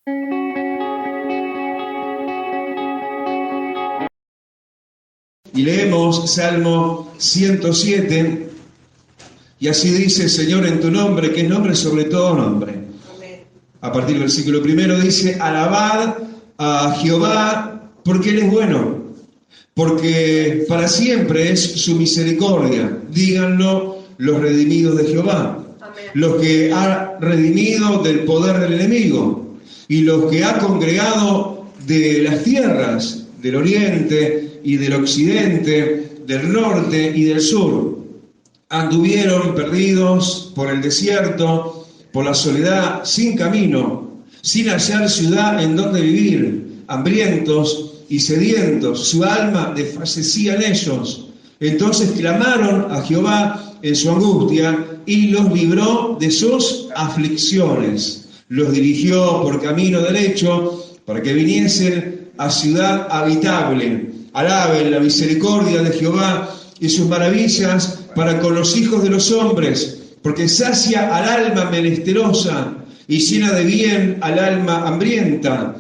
Y leemos Salmo 107, y así dice: Señor, en tu nombre, que es nombre sobre todo nombre. Amén. A partir del versículo 1 dice: alabad a Jehová, porque Él es bueno, porque para siempre es su misericordia. Díganlo los redimidos de Jehová. Amén. Los que ha redimido del poder del enemigo, y los que ha congregado de las tierras del oriente y del occidente, del norte y del sur. Anduvieron perdidos por el desierto, por la soledad, sin camino, sin hallar ciudad en donde vivir, hambrientos y sedientos. Su alma desfallecía en ellos. Entonces clamaron a Jehová en su angustia y los libró de sus aflicciones. Los dirigió por camino derecho para que viniesen a ciudad habitable. Alaben la misericordia de Jehová y sus maravillas para con los hijos de los hombres, porque sacia al alma menesterosa y llena de bien al alma hambrienta.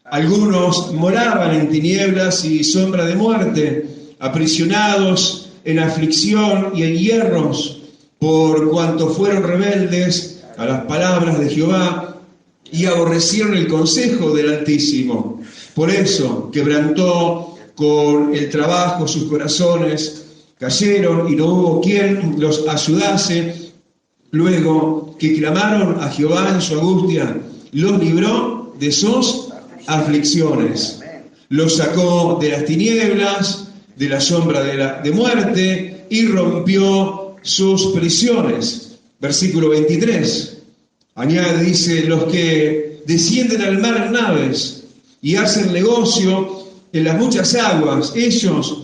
Algunos moraban en tinieblas y sombra de muerte, aprisionados en aflicción y en hierros, por cuanto fueron rebeldes a las palabras de Jehová y aborrecieron el consejo del Altísimo. Por eso quebrantó con el trabajo sus corazones, cayeron y no hubo quien los ayudase. Luego que clamaron a Jehová en su angustia, los libró de sus aflicciones. Los sacó de las tinieblas, de la sombra de muerte, y rompió sus prisiones. Versículo 23. Añade, dice: los que descienden al mar en naves y hacen negocio en las muchas aguas, ellos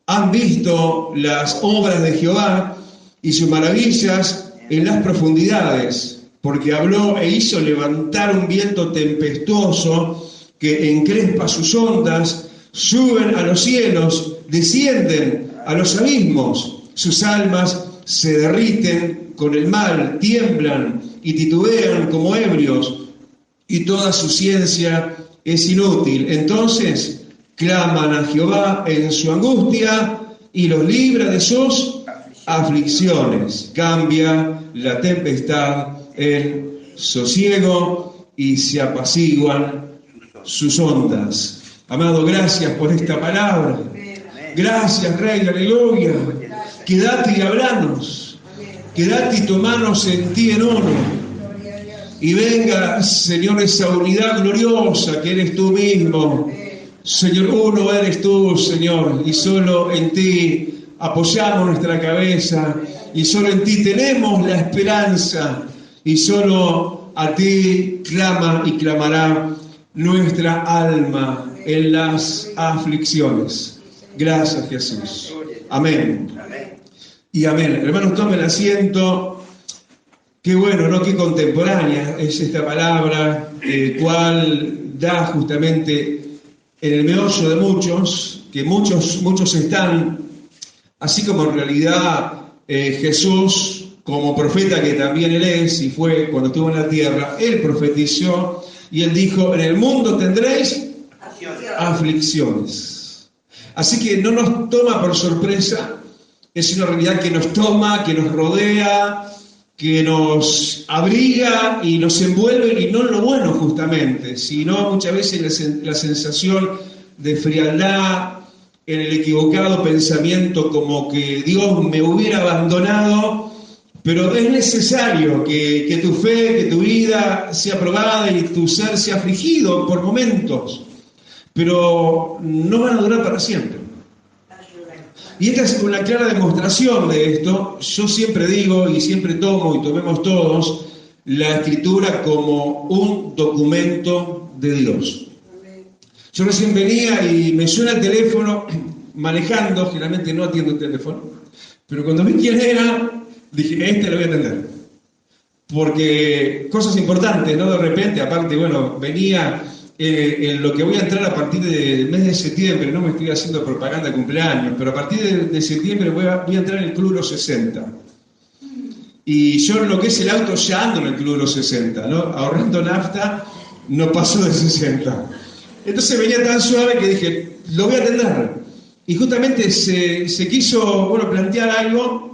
han visto las obras de Jehová y sus maravillas en las profundidades, porque habló e hizo levantar un viento tempestuoso que encrespa sus ondas, suben a los cielos, descienden a los abismos, sus almas se derriten con el mal, tiemblan y titubean como ebrios, y toda su ciencia es inútil. Entonces claman a Jehová en su angustia y los libra de sus aflicciones. Cambia la tempestad en sosiego y se apaciguan sus ondas. Amado, gracias por esta palabra. Gracias, Rey de la Aleluya. Quédate y hablanos. Quédate y tomanos en ti en uno. Y venga, Señor, esa unidad gloriosa que eres tú mismo. Señor, uno eres tú, Señor, y solo en ti apoyamos nuestra cabeza, y solo en ti tenemos la esperanza, y solo a ti clama y clamará nuestra alma en las aflicciones. Gracias, Jesús. Amén. Y amén. Hermanos, tomen asiento. Qué bueno, ¿no? Qué contemporánea es esta palabra, cual da justamente en el meollo de muchos, que muchos están, así como en realidad Jesús, como profeta que también Él es, y fue cuando estuvo en la tierra, Él profetizó, y Él dijo: en el mundo tendréis aflicciones. Así que no nos toma por sorpresa, es una realidad que nos toma, que nos rodea, que nos abriga y nos envuelve, y no en lo bueno justamente, sino muchas veces la sensación de frialdad, en el equivocado pensamiento como que Dios me hubiera abandonado. Pero es necesario que tu fe, que tu vida sea probada y tu ser sea afligido por momentos, pero no van a durar para siempre. Y esta es una clara demostración de esto. Yo siempre digo y siempre tomo, y tomemos todos, la Escritura como un documento de Dios. Yo recién venía y me suena el teléfono manejando, generalmente no atiendo el teléfono, pero cuando vi quién era, dije: lo voy a atender. Porque cosas importantes, ¿no? De repente, aparte, bueno, venía en lo que voy a entrar a partir del mes de septiembre, no me estoy haciendo propaganda de cumpleaños, pero a partir de septiembre voy a entrar en el Club Los 60. Y yo en lo que es el auto ya ando en el Club Los 60, ¿no? Ahorrando nafta no pasó de 60. Entonces venía tan suave que dije, lo voy a atender. Y justamente se quiso, plantear algo,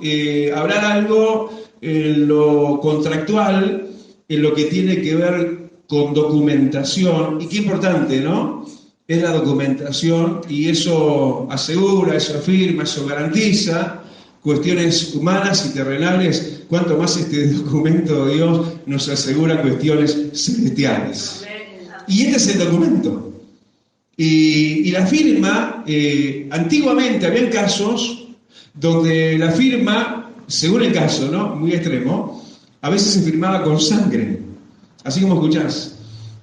hablar algo en lo contractual, en lo que tiene que ver con documentación. Y qué importante, ¿no? Es la documentación, y eso asegura, eso afirma, eso garantiza cuestiones humanas y terrenales, cuanto más este documento de Dios nos asegura cuestiones celestiales. Y este es el documento. Y la firma, antiguamente había casos donde la firma, según el caso, ¿no? Muy extremo, a veces se firmaba con sangre, así como escuchás.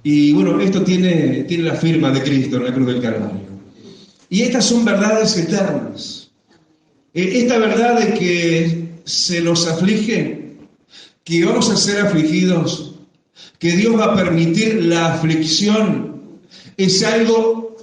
Y bueno, esto tiene la firma de Cristo en la cruz del Calvario. Y estas son verdades eternas. Esta verdad de que se nos aflige, que vamos a ser afligidos, que Dios va a permitir la aflicción, es algo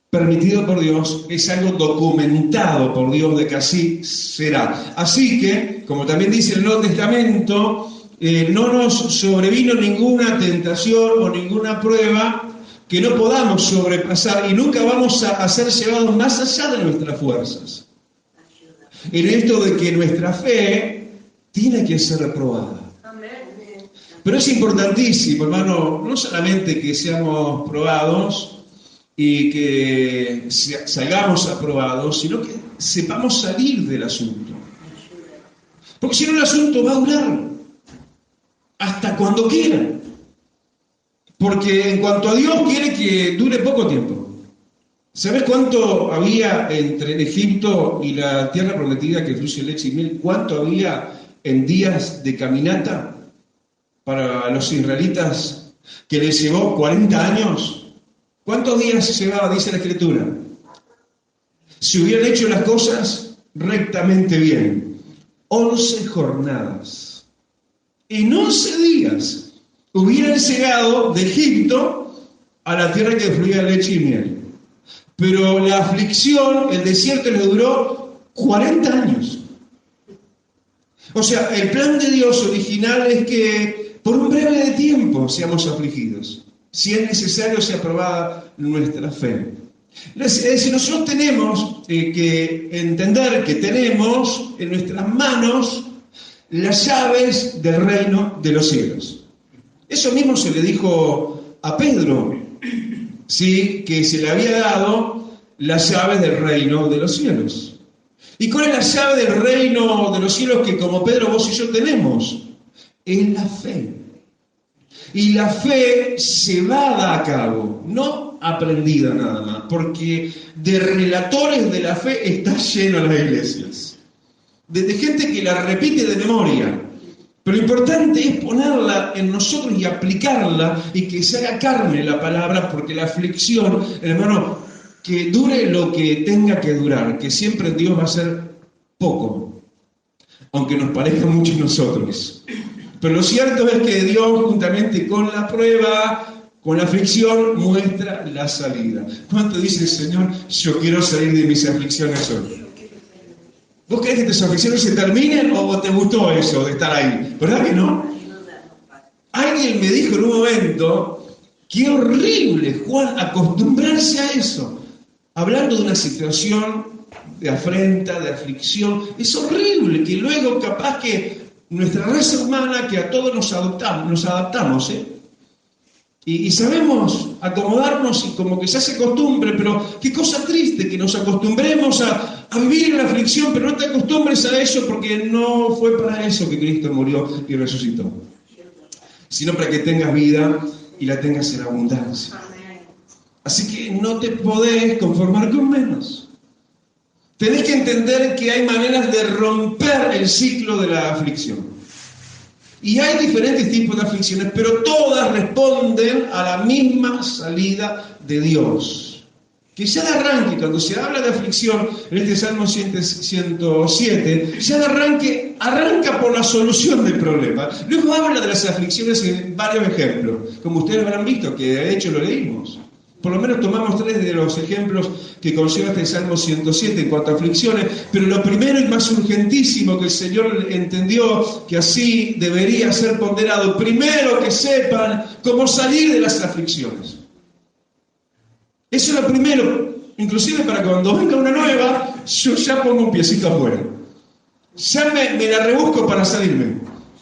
permitido por Dios, es algo documentado por Dios de que así será. Así que, como también dice el Nuevo Testamento, no nos sobrevino ninguna tentación o ninguna prueba que no podamos sobrepasar, y nunca vamos a ser llevados más allá de nuestras fuerzas. En esto de que nuestra fe tiene que ser probada. Pero es importantísimo, hermano, no solamente que seamos probados y que salgamos aprobados, sino que sepamos salir del asunto. Porque si no, el asunto va a durar hasta cuando quiera. Porque en cuanto a Dios, quiere que dure poco tiempo. ¿Sabes cuánto había entre Egipto y la tierra prometida que fluye leche y miel? ¿Cuánto había en días de caminata para los israelitas que les llevó 40 años? ¿Cuántos días se llevaba, dice la Escritura? Si hubieran hecho las cosas rectamente bien, 11 jornadas. En 11 días hubieran llegado de Egipto a la tierra que fluía leche y miel. Pero la aflicción, el desierto, le duró 40 años. O sea, el plan de Dios original es que por un breve tiempo seamos afligidos. Si es necesario, sea probada nuestra fe. Es decir, nosotros tenemos que entender que tenemos en nuestras manos las llaves del reino de los cielos. Eso mismo se le dijo a Pedro, ¿sí? Que se le había dado las llaves del reino de los cielos. ¿Y cuál es la llave del reino de los cielos que como Pedro, vos y yo tenemos? Es la fe. Y la fe llevada a cabo, no aprendida nada más, porque de relatores de la fe está lleno las iglesias. De gente que la repite de memoria. Pero lo importante es ponerla en nosotros y aplicarla y que se haga carne la palabra, porque la aflicción, hermano, que dure lo que tenga que durar, que siempre en Dios va a ser poco, aunque nos parezca mucho a nosotros. Pero lo cierto es que Dios, juntamente con la prueba, con la aflicción, muestra la salida. ¿Cuánto dice el Señor? Yo quiero salir de mis aflicciones hoy. ¿Vos querés que tus aflicciones se terminen o te gustó eso de estar ahí? ¿Verdad que no? Alguien me dijo en un momento, qué horrible, Juan, acostumbrarse a eso. Hablando de una situación de afrenta, de aflicción, es horrible que luego capaz que nuestra raza humana, que a todos nos adaptamos, y sabemos acomodarnos y como que se hace costumbre, pero qué cosa triste que nos acostumbremos a vivir en la aflicción, pero no te acostumbres a eso porque no fue para eso que Cristo murió y resucitó, sino para que tengas vida y la tengas en abundancia. Así que no te podés conformar con menos. Tenés que entender que hay maneras de romper el ciclo de la aflicción. Y hay diferentes tipos de aflicciones, pero todas responden a la misma salida de Dios. Que ya de arranque, cuando se habla de aflicción, en este Salmo 107, ya de arranque, arranca por la solución del problema. Luego habla de las aflicciones en varios ejemplos, como ustedes habrán visto, que de hecho lo leímos. Por lo menos tomamos 3 de los ejemplos que conlleva este Salmo 107 en cuanto a aflicciones, pero lo primero y más urgentísimo que el Señor entendió que así debería ser ponderado, primero que sepan cómo salir de las aflicciones. Eso es lo primero, inclusive para cuando venga una nueva, yo ya pongo un piecito afuera. Ya me la rebusco para salirme,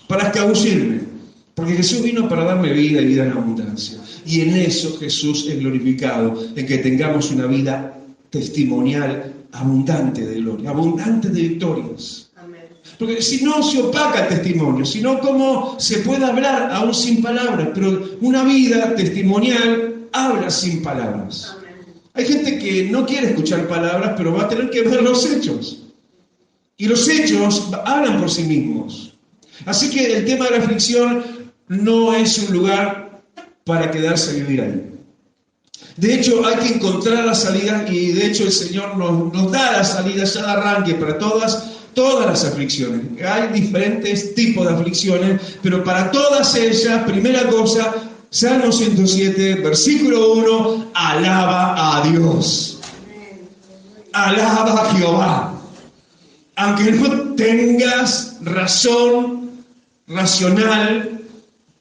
para escabullirme. Porque Jesús vino para darme vida y vida en abundancia. Y en eso Jesús es glorificado, en que tengamos una vida testimonial abundante de gloria, abundante de victorias. Amén. Porque si no se opaca el testimonio, si no, ¿cómo se puede hablar aún sin palabras? Pero una vida testimonial habla sin palabras. Amén. Hay gente que no quiere escuchar palabras, pero va a tener que ver los hechos. Y los hechos hablan por sí mismos. Así que el tema de la aflicción no es un lugar para quedarse a vivir ahí. De hecho, hay que encontrar la salida, y de hecho el Señor nos da la salida ya de arranque para todas las aflicciones. Hay diferentes tipos de aflicciones, pero para todas ellas, primera cosa, Salmo 107, versículo 1, alaba a Dios. Alaba a Jehová. Aunque no tengas razón racional,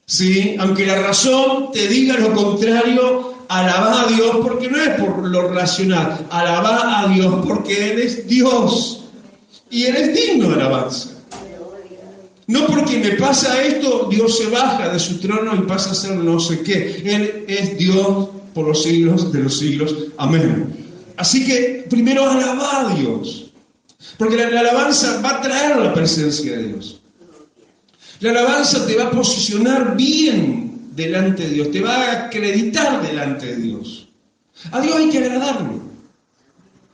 ¿sí? Aunque la razón te diga lo contrario, alaba a Dios, porque no es por lo racional, alaba a Dios porque Él es Dios y Él es digno de alabanza. No porque me pasa esto, Dios se baja de su trono y pasa a ser no sé qué. Él es Dios por los siglos de los siglos. Amén. Así que primero alaba a Dios, porque la alabanza va a traer la presencia de Dios. La alabanza te va a posicionar bien delante de Dios, te va a acreditar delante de Dios. A Dios hay que agradarle,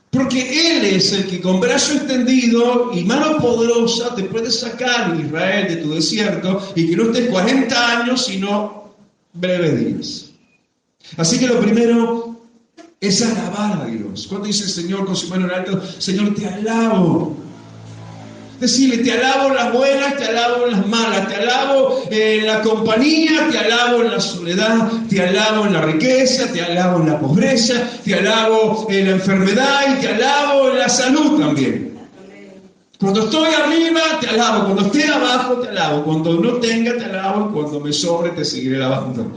porque Él es el que con brazo extendido y mano poderosa te puede sacar, Israel, de tu desierto, y que no estés 40 años, sino breves días. Así que lo primero es alabar a Dios. Cuando dice el Señor con su mano en alto, Señor, te alabo. Decirle, te alabo en las buenas, te alabo en las malas, te alabo en la compañía, te alabo en la soledad, te alabo en la riqueza, te alabo en la pobreza, te alabo en la enfermedad y te alabo en la salud también. Cuando estoy arriba, te alabo. Cuando esté abajo, te alabo. Cuando no tenga, te alabo. Cuando me sobre, te seguiré alabando.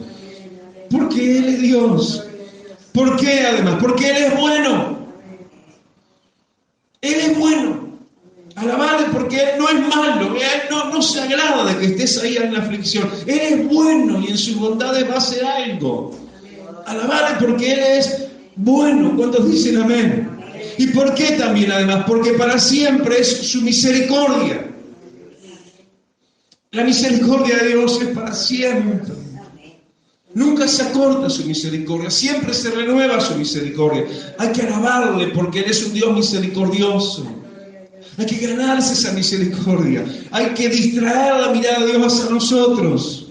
Porque Él es Dios. ¿Por qué además? Porque Él es bueno. Él es bueno. Alabarle porque Él no es malo, Él no se agrada de que estés ahí en la aflicción. Él es bueno y en sus bondades va a hacer algo. Alabarle porque Él es bueno. ¿Cuántos dicen amén? ¿Y por qué también además? Porque para siempre es su misericordia. La misericordia de Dios es para siempre. Nunca se acorta su misericordia, siempre se renueva su misericordia. Hay que alabarle porque Él es un Dios misericordioso. Hay que ganarse esa misericordia. Hay que distraer la mirada de Dios hacia nosotros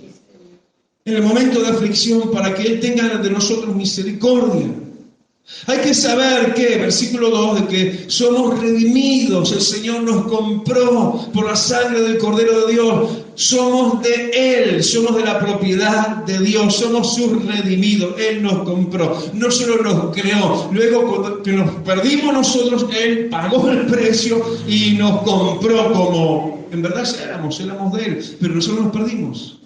en el momento de aflicción para que Él tenga de nosotros misericordia. Hay que saber que, versículo 2, de que somos redimidos. El Señor nos compró por la sangre del Cordero de Dios. Somos de Él, somos de la propiedad de Dios, somos sus redimidos. Él nos compró, no solo nos creó. Luego, cuando que nos perdimos nosotros, Él pagó el precio y nos compró como, en verdad ya éramos de Él, pero nosotros nos perdimos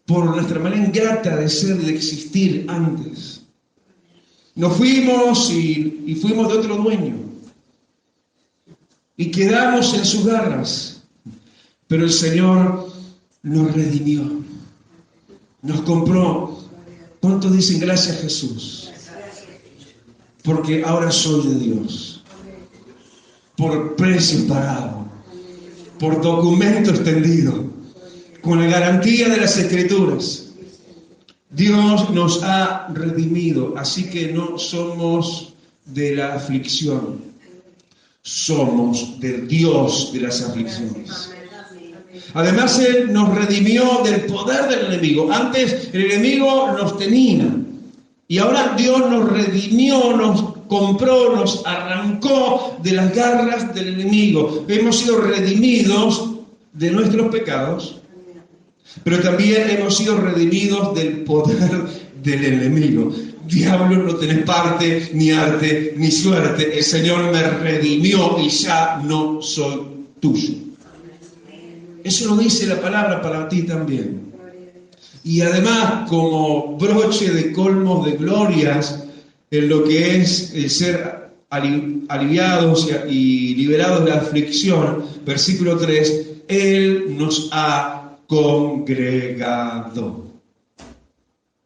por nuestra manera ingrata de ser, de existir antes. Nos fuimos y fuimos de otro dueño. Y quedamos en sus garras. Pero el Señor nos redimió. Nos compró. ¿Cuántos dicen gracias Jesús? Porque ahora soy de Dios. Por precio pagado. Por documento extendido. Con la garantía de las Escrituras. Dios nos ha redimido, así que no somos de la aflicción, somos del Dios de las aflicciones. Además, Él nos redimió del poder del enemigo. Antes el enemigo nos tenía y ahora Dios nos redimió, nos compró, nos arrancó de las garras del enemigo. Hemos sido redimidos de nuestros pecados. Pero también hemos sido redimidos del poder del enemigo. Diablo, no tenés parte, ni arte, ni suerte. El Señor me redimió y ya no soy tuyo. Eso lo dice la palabra para ti también. Y además, como broche de colmos de glorias, en lo que es el ser aliviados y liberados de la aflicción, versículo 3, Él nos ha congregado.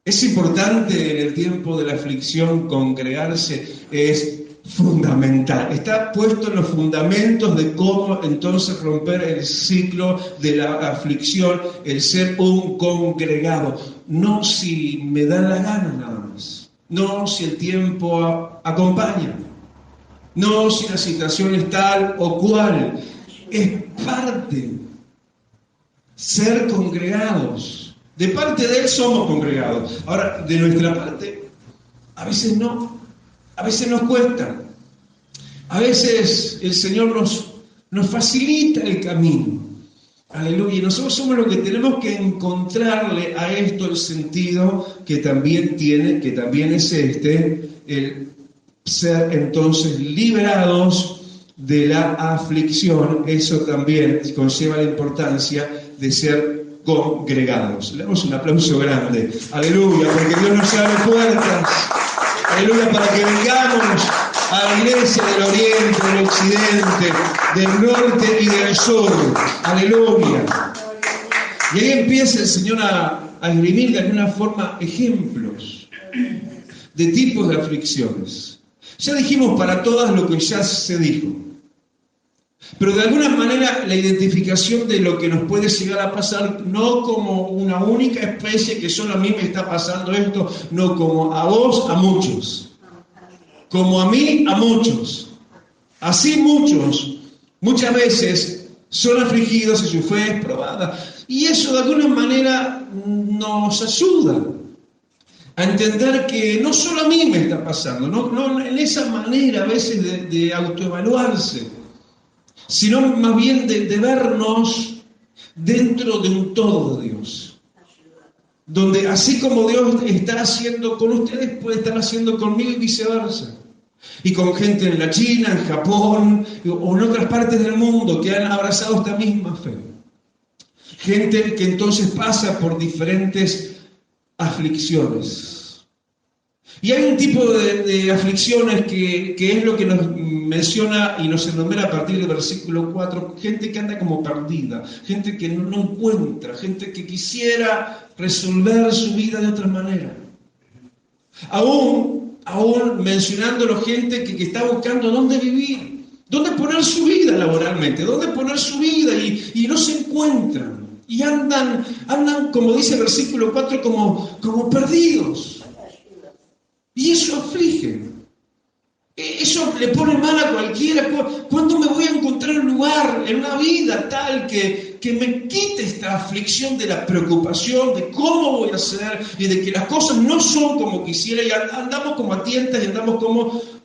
Es importante en el tiempo de la aflicción congregarse, es fundamental. Está puesto en los fundamentos de cómo entonces romper el ciclo de la aflicción, el ser un congregado. No si me da la gana nada más, no si el tiempo acompaña, no si la situación es tal o cual. Es parte ser congregados. De parte de Él somos congregados. Ahora, de nuestra parte, a veces no. A veces nos cuesta. A veces el Señor nos facilita el camino. Aleluya. Y nosotros somos los que tenemos que encontrarle a esto el sentido que también tiene, que también es el ser entonces liberados de la aflicción. Eso también conlleva la importancia de ser congregados. Le damos un aplauso grande. Aleluya, porque Dios nos abre puertas. Aleluya, para que vengamos a la iglesia del oriente, del occidente, del norte y del sur. Aleluya. Y ahí empieza el Señor a esgrimir de alguna forma ejemplos de tipos de aflicciones. Ya dijimos para todas lo que ya se dijo. Pero de alguna manera la identificación de lo que nos puede llegar a pasar, no como una única especie que solo a mí me está pasando esto, no como a vos, a muchos. Como a mí, a muchos. Así muchos, muchas veces son afligidos y su fe es probada. Y eso de alguna manera nos ayuda a entender que no solo a mí me está pasando, no en esa manera a veces de autoevaluarse, sino más bien de vernos dentro de un todo de Dios. Donde así como Dios está haciendo con ustedes, puede estar haciendo conmigo y viceversa. Y con gente en la China, en Japón o en otras partes del mundo que han abrazado esta misma fe. Gente que entonces pasa por diferentes aflicciones. Y hay un tipo de aflicciones que es lo que nos menciona y nos enumera a partir del versículo 4, gente que anda como perdida, gente que no encuentra, gente que quisiera resolver su vida de otra manera. Aún mencionándolo, gente que está buscando dónde vivir, dónde poner su vida laboralmente, dónde poner su vida y no se encuentran. Y andan como dice el versículo 4, como perdidos. Y eso aflige. Eso le pone mal a cualquiera. ¿Cuándo me voy a encontrar un lugar en una vida tal que me quite esta aflicción de la preocupación de cómo voy a hacer y de que las cosas no son como quisiera y andamos como a tientas y andamos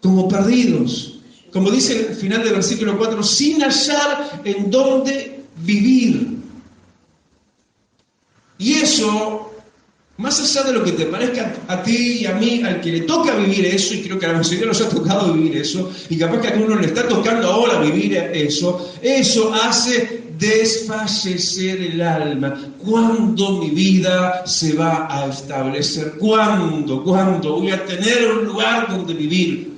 como perdidos? Como dice el final del versículo 4, sin hallar en dónde vivir. Y eso, más allá de lo que te parezca a ti y a mí, al que le toca vivir eso, y creo que a la mayoría nos ha tocado vivir eso, y capaz que a alguno le está tocando ahora vivir eso hace desfallecer el alma. ¿Cuándo mi vida se va a establecer? ¿Cuándo voy a tener un lugar donde vivir?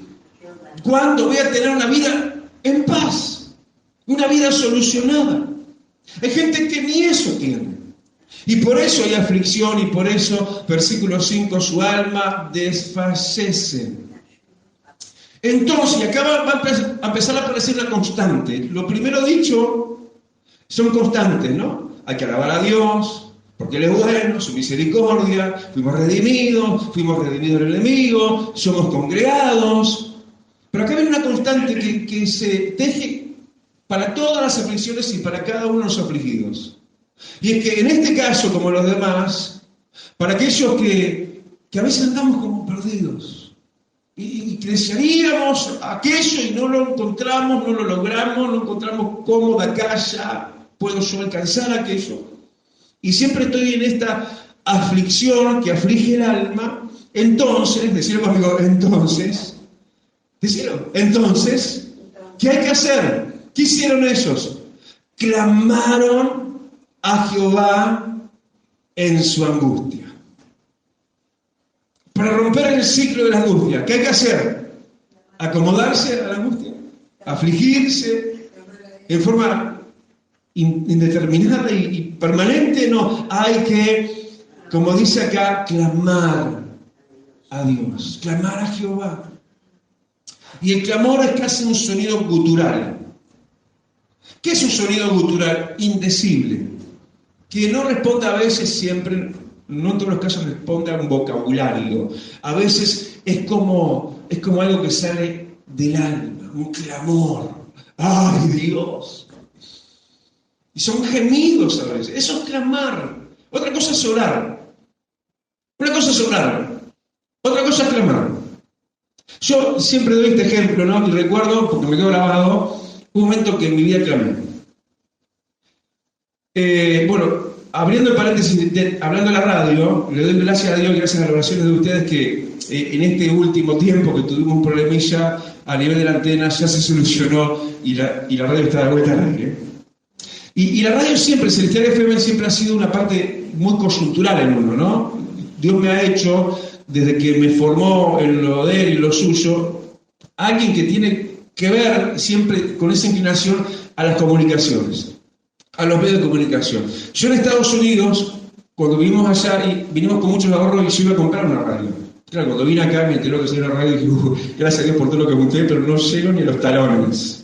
¿Cuándo voy a tener una vida en paz? Una vida solucionada. Hay gente que ni eso tiene. Y por eso hay aflicción, y por eso, versículo 5, su alma desfallece. Entonces, acá va a empezar a aparecer una constante. Lo primero dicho son constantes, ¿no? Hay que alabar a Dios, porque Él es bueno, su misericordia, fuimos redimidos del enemigo, somos congregados. Pero acá viene una constante que se teje para todas las aflicciones y para cada uno de los afligidos. Y es que en este caso, como los demás, para aquellos que a veces andamos como perdidos y desearíamos aquello y no lo encontramos, no lo logramos, no encontramos cómo de acá ya puedo yo alcanzar aquello. y siempre estoy en esta aflicción que aflige el alma, entonces, decirlo conmigo, entonces, ¿qué hay que hacer? ¿Qué hicieron ellos? Clamaron a Jehová en su angustia. Para romper el ciclo de la angustia, ¿qué hay que hacer? Acomodarse a la angustia, afligirse en forma indeterminada y permanente. No, hay que, como dice acá, clamar a Dios, clamar a Jehová. Y el clamor es casi un sonido gutural. ¿Qué es un sonido gutural? Indecible, que no responde a veces siempre, no en todos los casos responde a un vocabulario. A veces es como algo que sale del alma, un clamor. ¡Ay, Dios! Y son gemidos a veces. Eso es clamar. Otra cosa es orar. Una cosa es orar. Otra cosa es clamar. Yo siempre doy este ejemplo, ¿no? Y recuerdo, porque me quedó grabado, un momento que en mi vida clamé. Bueno, abriendo el paréntesis, hablando de la radio, le doy gracias a Dios, gracias a las oraciones de ustedes, que en este último tiempo que tuvimos un problemilla a nivel de la antena, ya se solucionó y la radio está de vuelta al aire. Y la radio siempre, Celestial FM siempre ha sido una parte muy coyuntural en uno, ¿no? Dios me ha hecho, desde que me formó en lo de él y lo suyo, alguien que tiene que ver siempre con esa inclinación a las comunicaciones, a los medios de comunicación. Yo en Estados Unidos, cuando vinimos allá, y vinimos con muchos ahorros y yo iba a comprar una radio. Claro, cuando vine acá me enteró que tenía una radio y dije, gracias a Dios por todo lo que junté, pero no llego ni a los talones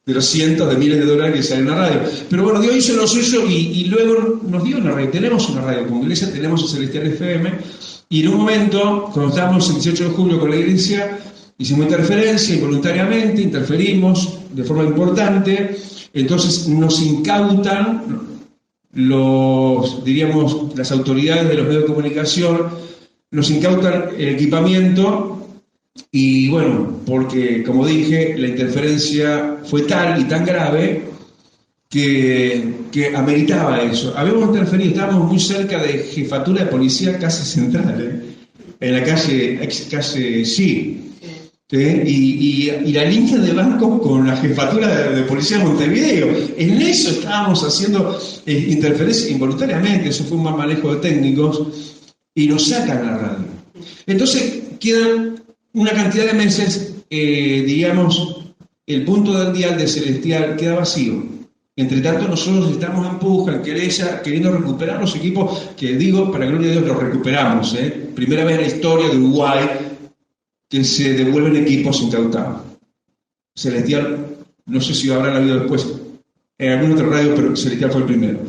de los cientos de miles de dólares que sale una radio. Pero bueno, Dios hizo lo suyo y luego nos dio una radio. Tenemos una radio como iglesia, tenemos el Celestial FM, y en un momento, cuando estábamos el 18 de julio con la iglesia, hicimos interferencia involuntariamente, interferimos de forma importante, entonces nos incautan las autoridades de los medios de comunicación, nos incautan el equipamiento. Y bueno, porque como dije, la interferencia fue tal y tan grave que ameritaba eso. Habíamos interferido, estábamos muy cerca de jefatura de policía casi central, en la calle sí. Y la línea de banco con la jefatura de policía de Montevideo. En eso estábamos haciendo interferencia involuntariamente, eso fue un mal manejo de técnicos, y nos sacan la radio. Entonces quedan una cantidad de meses, el punto del dial de Celestial queda vacío. Entre tanto, nosotros estamos en puja, en querella, queriendo recuperar los equipos que, digo, para gloria de Dios, los recuperamos. Primera vez en la historia de Uruguay que se devuelven equipos incautados. Celestial, no sé si habrán habido después en algún otro radio, pero Celestial fue el primero.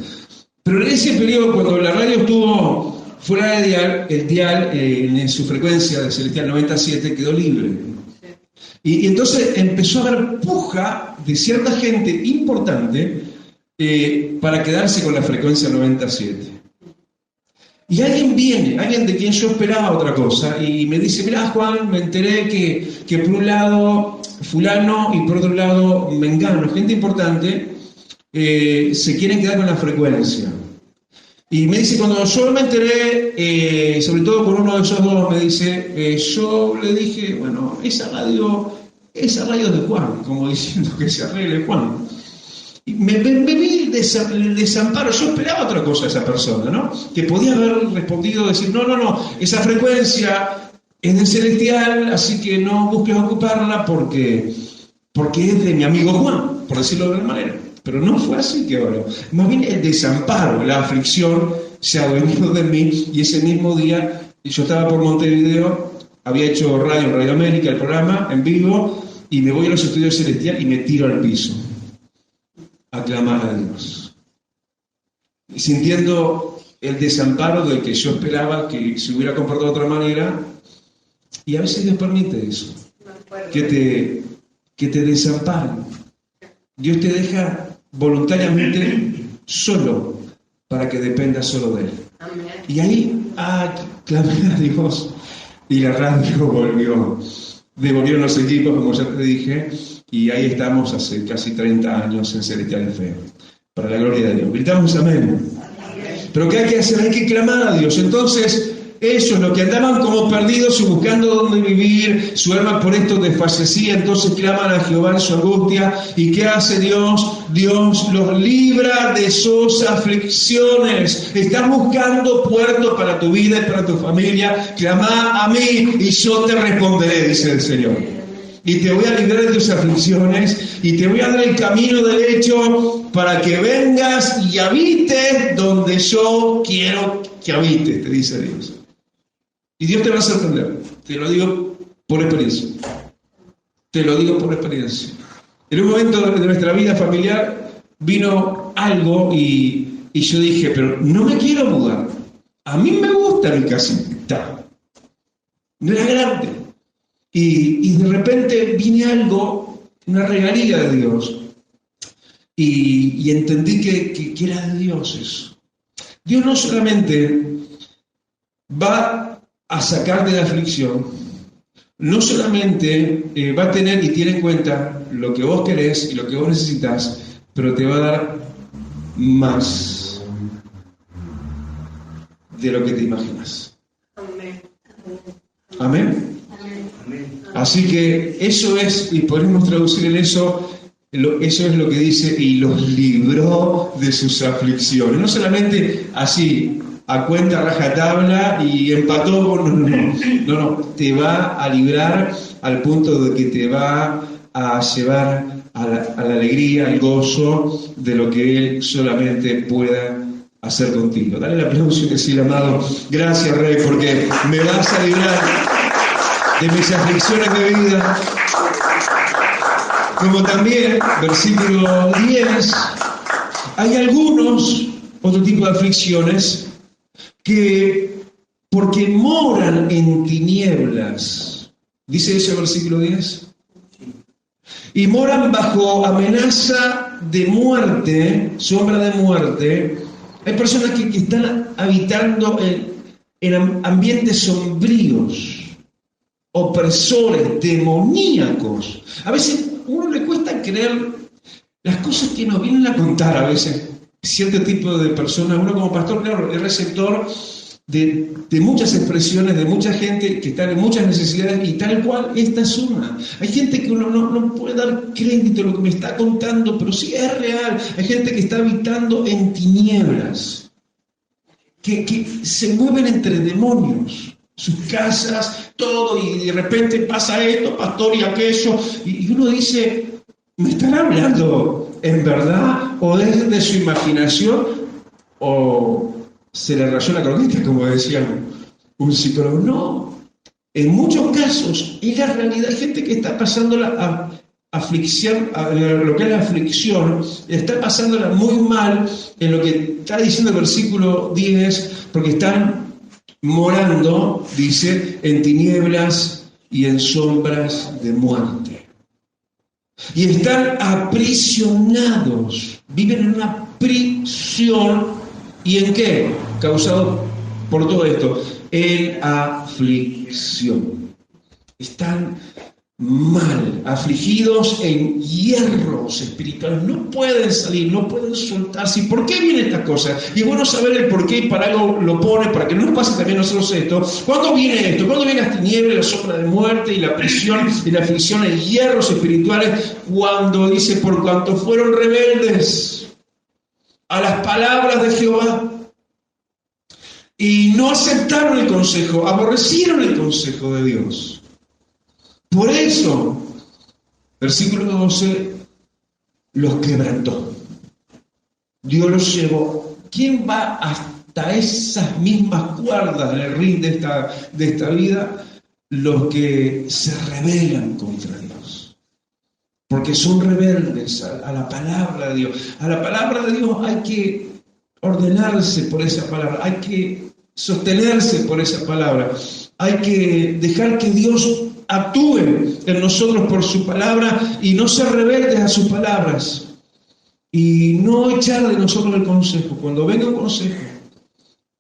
Pero en ese periodo, cuando la radio estuvo fuera de dial, el dial en su frecuencia de Celestial 97 quedó libre. Y entonces empezó a haber puja de cierta gente importante para quedarse con la frecuencia 97. Y alguien de quien yo esperaba otra cosa, y me dice, mirá Juan, me enteré que por un lado fulano y por otro lado mengano, gente importante, se quieren quedar con la frecuencia. Y me dice, cuando yo me enteré, sobre todo por uno de esos dos, me dice, yo le dije, bueno, esa radio es de Juan, como diciendo que se arregle Juan. Y me vi el desamparo. Yo esperaba otra cosa de esa persona, ¿no? Que podía haber respondido, decir, no, esa frecuencia es de Celestial, así que no busques ocuparla porque es de mi amigo Juan, por decirlo de alguna manera. Pero no fue así que ahora. Más bien el desamparo, la aflicción se ha venido de mí, y ese mismo día yo estaba por Montevideo, había hecho radio en Radio América, el programa en vivo, y me voy a los estudios Celestial y me tiro al piso a clamar a Dios, sintiendo el desamparo del que yo esperaba que se hubiera comportado de otra manera. Y a veces Dios permite eso, que te desamparen. Dios te deja voluntariamente solo para que dependas solo de Él. Amén. Y ahí clamé a Dios, y la radio devolvieron los equipos, como ya te dije, y ahí estamos hace casi 30 años en Celestial FM. Para la gloria de Dios. Gritamos amén. Pero ¿qué hay que hacer? Hay que clamar a Dios. Entonces, ellos, los que andaban como perdidos y buscando dónde vivir, su alma por esto desfallecía, entonces claman a Jehová en su angustia. ¿Y qué hace Dios? Dios los libra de sus aflicciones. Estás buscando puerto para tu vida y para tu familia. Clama a mí y yo te responderé, dice el Señor. Y te voy a librar de tus aflicciones y te voy a dar el camino derecho para que vengas y habites donde yo quiero que habites, te dice Dios. Y Dios te va a sorprender, te lo digo por experiencia. Te lo digo por experiencia. En un momento de nuestra vida familiar vino algo y yo dije, pero no me quiero mudar. A mí me gusta mi casita. No era grande. Y de repente viene algo, una regalía de Dios. Y entendí que era de Dios eso. Dios no solamente va a sacarte de la aflicción, no solamente va a tener y tiene en cuenta lo que vos querés y lo que vos necesitas, pero te va a dar más de lo que te imaginas. Amén. Amén. Así que eso es, y podemos traducir en eso, eso es lo que dice, y los libró de sus aflicciones. No solamente así, a cuenta rajatabla y empató con... No, te va a librar al punto de que te va a llevar a la alegría, al gozo de lo que Él solamente pueda hacer contigo. Dale el aplauso y decirle, amado, gracias Rey, porque me vas a librar de mis aflicciones de vida. Como también, versículo 10, hay algunos, otro tipo de aflicciones, que porque moran en tinieblas, dice ese versículo 10, y moran bajo amenaza de muerte, sombra de muerte. Hay personas que están habitando en ambientes sombríos, opresores, demoníacos. A veces a uno le cuesta creer las cosas que nos vienen a contar a veces. Cierto tipo de personas, uno como pastor, claro, es receptor de muchas expresiones, de mucha gente que está en muchas necesidades, y tal cual esta es una. Hay gente que uno no puede dar crédito a lo que me está contando, pero sí es real. Hay gente que está habitando en tinieblas, que se mueven entre demonios, sus casas, todo, y de repente pasa esto, pastor, y aquello, y uno dice, ¿me están hablando en verdad o desde su imaginación o se le rayó la cronita, como decía un psicólogo? No, en muchos casos es la realidad. Hay gente que está pasándola aflicción, lo que es la aflicción, está pasándola muy mal en lo que está diciendo el versículo 10, porque están morando, dice, en tinieblas y en sombras de muerte. Y están aprisionados, viven en una prisión. ¿Y en qué? Causado por todo esto, en aflicción. Están mal, afligidos en hierros espirituales, no pueden salir, no pueden soltarse. ¿Y por qué viene esta cosa? Y es bueno saber el por qué, y para algo lo pone, para que no nos pase también a nosotros esto. ¿Cuándo viene esto? ¿Cuándo viene las tinieblas, la sombra de muerte y la prisión y la aflicción en hierros espirituales? Cuando dice, por cuanto fueron rebeldes a las palabras de Jehová y no aceptaron el consejo, aborrecieron el consejo de Dios. Por eso, versículo 12, los quebrantó. Dios los llevó. ¿Quién va hasta esas mismas cuerdas del ring de esta vida? Los que se rebelan contra Dios. Porque son rebeldes a la palabra de Dios. A la palabra de Dios hay que ordenarse por esa palabra. Hay que sostenerse por esa palabra. Hay que dejar que Dios actúe en nosotros por su palabra y no ser rebeldes a sus palabras y no echar de nosotros el consejo. Cuando venga un consejo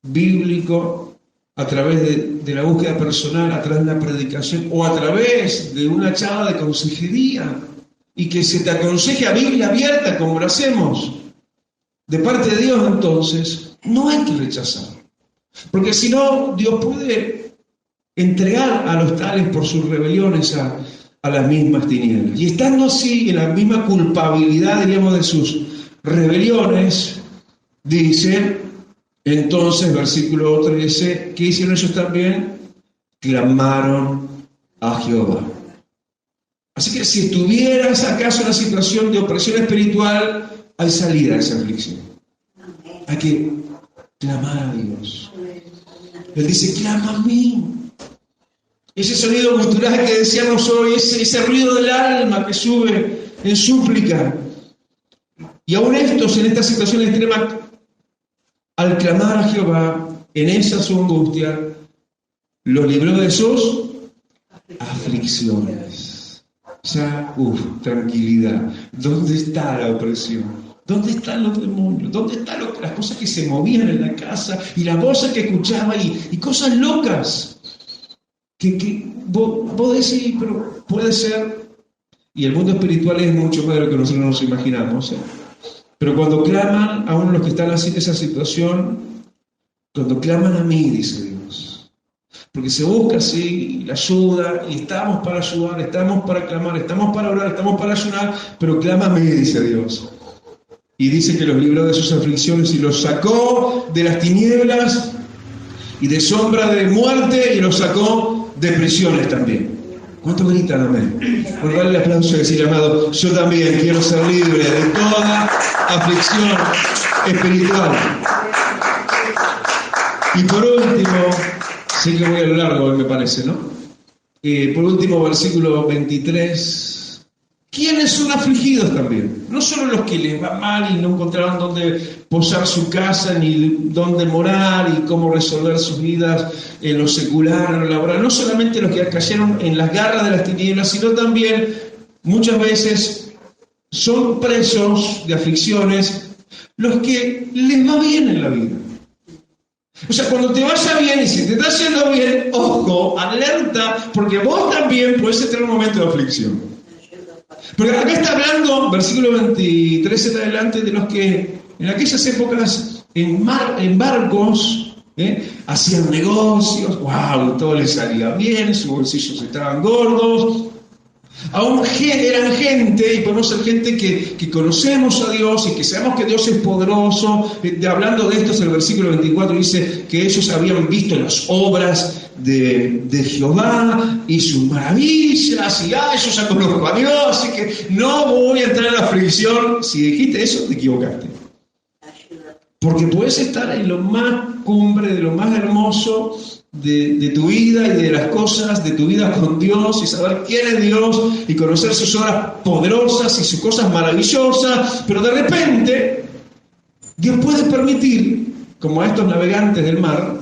bíblico a través de la búsqueda personal, a través de una predicación o a través de una charla de consejería, y que se te aconseje a Biblia abierta como lo hacemos de parte de Dios, entonces no hay que rechazarlo. Porque si no, Dios puede entregar a los tales por sus rebeliones a las mismas tinieblas. Y estando así en la misma culpabilidad, diríamos, de sus rebeliones, dice, entonces, versículo 13, ¿qué hicieron ellos también? Clamaron a Jehová. Así que si estuvieras acaso en una situación de opresión espiritual, hay salida de esa aflicción. Hay que clamar a Dios. Él dice, clama a mí. Ese sonido cultural que decíamos hoy, ese ruido del alma que sube en súplica. Y aún estos, en esta situación extrema, al clamar a Jehová, en esa su angustia, los libró de sus aflicciones. Ya, tranquilidad. ¿Dónde está la opresión? ¿Dónde están los demonios? ¿Dónde están las cosas que se movían en la casa y las voces que escuchaba y cosas locas? Que vos decís, pero puede ser. Y el mundo espiritual es mucho más de lo que nosotros nos imaginamos. Pero cuando claman a uno de los que están así en esa situación, cuando claman a mí, dice Dios, porque se busca así la ayuda, y estamos para ayudar, estamos para clamar, estamos para orar, estamos para ayunar, pero clama a mí, dice Dios. Y dice que los libró de sus aflicciones y los sacó de las tinieblas y de sombra de muerte y los sacó de prisiones también. ¿Cuánto gritan amén? Por darle el aplauso y decir, amado, yo también quiero ser libre de toda aflicción espiritual. Y por último, sé que voy a lo largo hoy, me parece, ¿no? Por último, versículo 23. ¿Quiénes son afligidos también? No solo los que les va mal y no encontraron dónde posar su casa, ni dónde morar y cómo resolver sus vidas en lo secular, en lo laboral. No solamente los que cayeron en las garras de las tinieblas, sino también muchas veces son presos de aflicciones los que les va bien en la vida. O sea, cuando te vaya bien y si te está yendo bien, ojo, alerta, porque vos también podés tener un momento de aflicción. Porque acá está hablando, versículo 23 en adelante, de los que en aquellas épocas en barcos hacían negocios, wow, todo les salía bien, sus bolsillos estaban gordos. Aún eran gente, y podemos ser gente que conocemos a Dios y que sabemos que Dios es poderoso. Hablando de esto, en el versículo 24 dice que ellos habían visto las obras de Jehová y sus maravillas, y yo ya conozco a Dios, así que no voy a entrar en la aflicción. Si dijiste eso, te equivocaste. Porque puedes estar en lo más cumbre, de lo más hermoso de tu vida y de las cosas de tu vida con Dios, y saber quién es Dios y conocer sus obras poderosas y sus cosas maravillosas, pero de repente Dios puede permitir, como a estos navegantes del mar,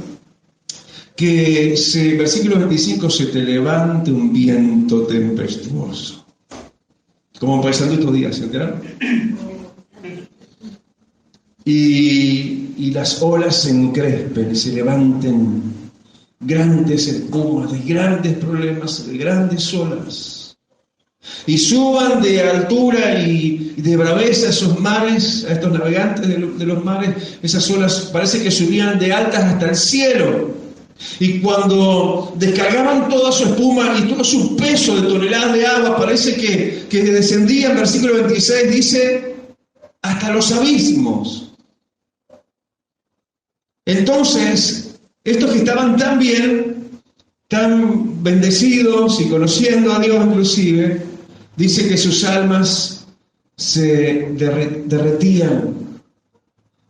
que versículo 25, se te levante un viento tempestuoso, como pasando estos días, ¿se enteraron? Y las olas se encrespen y se levanten grandes espumas, de grandes problemas, de grandes olas, y suban de altura y de braveza esos mares, a estos navegantes de los mares, esas olas parece que subían de altas hasta el cielo, y cuando descargaban toda su espuma y todo su peso de toneladas de agua, parece que descendían, versículo 26 dice, hasta los abismos. Entonces, estos que estaban tan bien, tan bendecidos y conociendo a Dios inclusive, dice que sus almas se derretían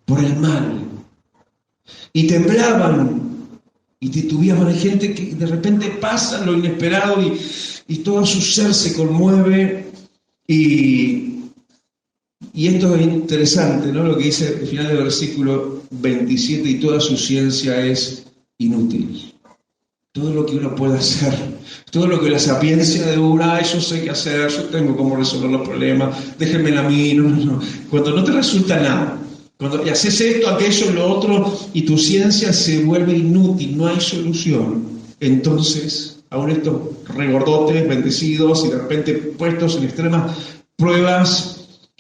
por el mal y temblaban y titubeaban. Hay gente que de repente pasa lo inesperado y todo su ser se conmueve y esto es interesante, ¿no? Lo que dice al final del versículo 27, y toda su ciencia es inútil. Todo lo que uno puede hacer, todo lo que la sapiencia de uno, yo sé qué hacer, yo tengo cómo resolver los problemas, déjenme a mí, no. Cuando no te resulta nada, cuando haces esto, aquello, lo otro, y tu ciencia se vuelve inútil, no hay solución, entonces, aún estos regordotes, bendecidos y de repente puestos en extremas pruebas,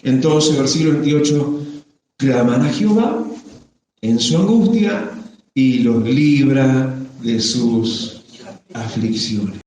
entonces, versículo 28, claman a Jehová en su angustia y los libra de sus aflicciones.